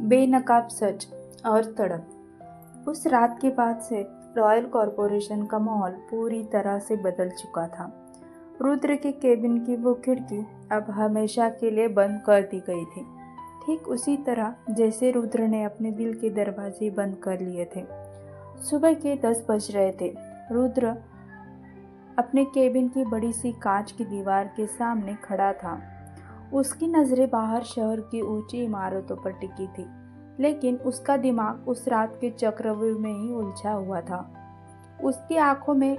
बेनकाब सच और तड़प। उस रात के बाद से रॉयल कॉरपोरेशन का माहौल पूरी तरह से बदल चुका था। रुद्र के केबिन की वो खिड़की अब हमेशा के लिए बंद कर दी गई थी, ठीक उसी तरह जैसे रुद्र ने अपने दिल के दरवाजे बंद कर लिए थे। सुबह के 10 बज रहे थे। रुद्र अपने केबिन की बड़ी सी कांच की दीवार के सामने खड़ा था। उसकी नज़रें बाहर शहर की ऊंची इमारतों पर टिकी थी, लेकिन उसका दिमाग उस रात के चक्रव्यूह में ही उलझा हुआ था। उसकी आंखों में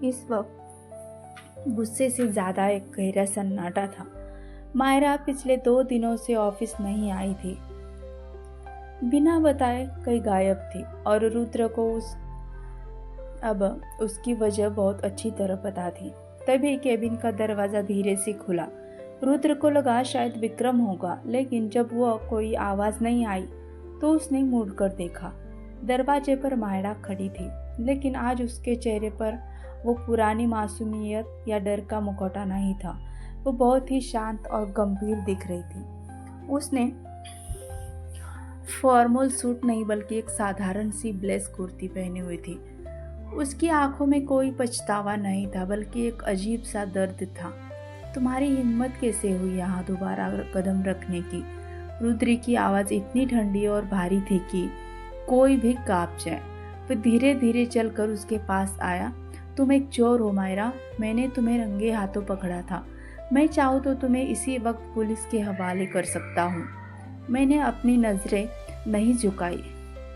इस वक्त गुस्से से ज़्यादा एक गहरा सन्नाटा था। मायरा पिछले 2 दिनों से ऑफिस नहीं आई थी, बिना बताए कहीं गायब थी और रुद्र को अब उसकी वजह बहुत अच्छी तरह पता थी। तभी केबिन का दरवाज़ा धीरे से खुला। रुद्र को लगा शायद विक्रम होगा, लेकिन जब वह कोई आवाज़ नहीं आई तो उसने मुड़कर देखा। दरवाजे पर मायरा खड़ी थी, लेकिन आज उसके चेहरे पर वो पुरानी मासूमियत या डर का मुखौटा नहीं था। वो बहुत ही शांत और गंभीर दिख रही थी। उसने फॉर्मल सूट नहीं बल्कि एक साधारण सी ब्लेज कुर्ती पहनी हुई थी। उसकी आंखों में कोई पछतावा नहीं था, बल्कि एक अजीब सा दर्द था। तुम्हारी हिम्मत कैसे हुई यहाँ दोबारा कदम रखने की? रुद्र की आवाज़ इतनी ठंडी और भारी थी कि कोई भी कांप जाए। फिर धीरे धीरे चलकर उसके पास आया। तुम एक चोर हो मायरा, मैंने तुम्हें रंगे हाथों पकड़ा था। मैं चाहूँ तो तुम्हें इसी वक्त पुलिस के हवाले कर सकता हूँ। मैंने अपनी नज़रें नहीं झुकाई,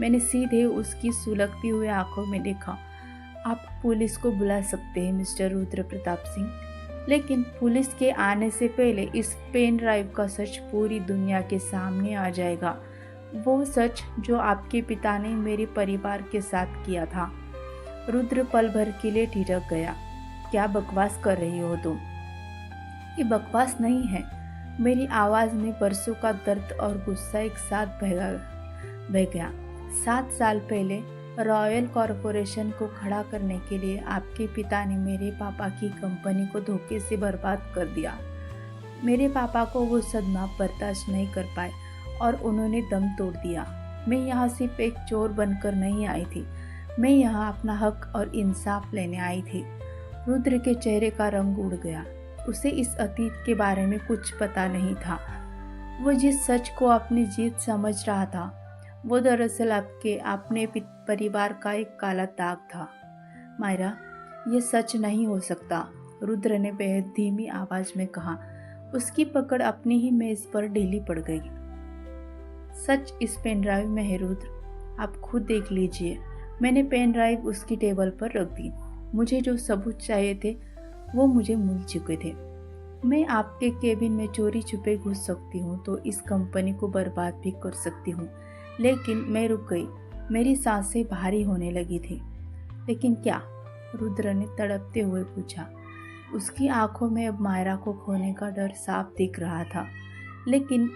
मैंने सीधे उसकी सुलगती हुई आंखों में देखा। आप पुलिस को बुला सकते हैं मिस्टर रुद्र प्रताप सिंह, लेकिन पुलिस के आने से पहले इस पेन ड्राइव का सच पूरी दुनिया के सामने आ जाएगा। वो सच जो आपके पिता ने मेरे परिवार के साथ किया था। रुद्र पल भर के लिए ठिठक गया। क्या बकवास कर रही हो तुम? ये बकवास नहीं है। मेरी आवाज़ में बरसों का दर्द और गुस्सा एक साथ बह गया। 7 साल पहले रॉयल कॉरपोरेशन को खड़ा करने के लिए आपके पिता ने मेरे पापा की कंपनी को धोखे से बर्बाद कर दिया। मेरे पापा को वो सदमा बर्दाश्त नहीं कर पाए और उन्होंने दम तोड़ दिया। मैं यहाँ सिर्फ एक चोर बनकर नहीं आई थी, मैं यहाँ अपना हक और इंसाफ लेने आई थी। रुद्र के चेहरे का रंग उड़ गया। उसे इस अतीत के बारे में कुछ पता नहीं था। वो जिस सच को अपनी जीत समझ रहा था, वो दरअसल आपके अपने परिवार का एक काला दाग था। मायरा, ये सच नहीं हो सकता, रुद्र ने बेहद धीमी आवाज में कहा। उसकी पकड़ अपनी ही मेज पर ढीली पड़ गई। सच इस पेन ड्राइव में है रुद्र, आप खुद देख लीजिए। मैंने पेन ड्राइव उसकी टेबल पर रख दी। मुझे जो सबूत चाहिए थे वो मुझे मिल चुके थे। मैं आपके केबिन में चोरी छुपे घुस सकती हूँ तो इस कंपनी को बर्बाद भी कर सकती हूँ, लेकिन मैं रुक गई। मेरी सांसें भारी होने लगी थी। लेकिन क्या? रुद्र ने तड़पते हुए पूछा। उसकी आंखों में अब मायरा को खोने का डर साफ दिख रहा था। लेकिन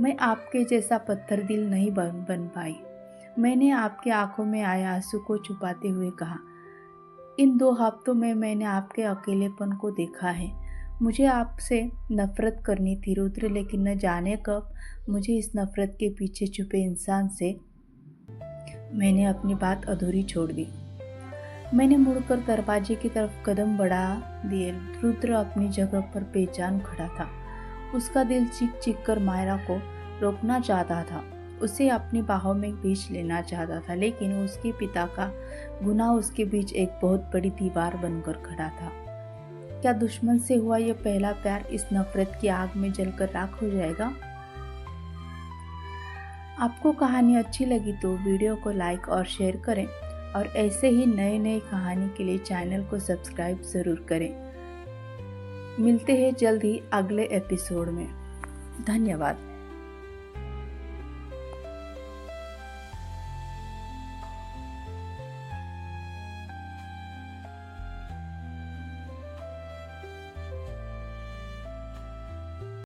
मैं आपके जैसा पत्थर दिल नहीं बन पाई। मैंने आपके आंखों में आए आंसू को छुपाते हुए कहा। इन 2 हफ्तों में मैंने आपके अकेलेपन को देखा है। मुझे आपसे नफरत करनी थी रुद्र, लेकिन न जाने कब मुझे इस नफरत के पीछे छुपे इंसान से मैंने अपनी बात अधूरी छोड़ दी। मैंने मुड़कर दरवाजे की तरफ कदम बढ़ा दिए। रुद्र अपनी जगह पर बेजान खड़ा था। उसका दिल चीख चीख कर मायरा को रोकना चाहता था, उसे अपनी बाहों में खींच लेना चाहता था, लेकिन उसके पिता का गुनाह उसके बीच एक बहुत बड़ी दीवार बनकर खड़ा था। क्या दुश्मन से हुआ यह पहला प्यार इस नफरत की आग में जलकर राख हो जाएगा? आपको कहानी अच्छी लगी तो वीडियो को लाइक और शेयर करें और ऐसे ही नए नए कहानी के लिए चैनल को सब्सक्राइब ज़रूर करें। मिलते हैं जल्द ही अगले एपिसोड में। धन्यवाद।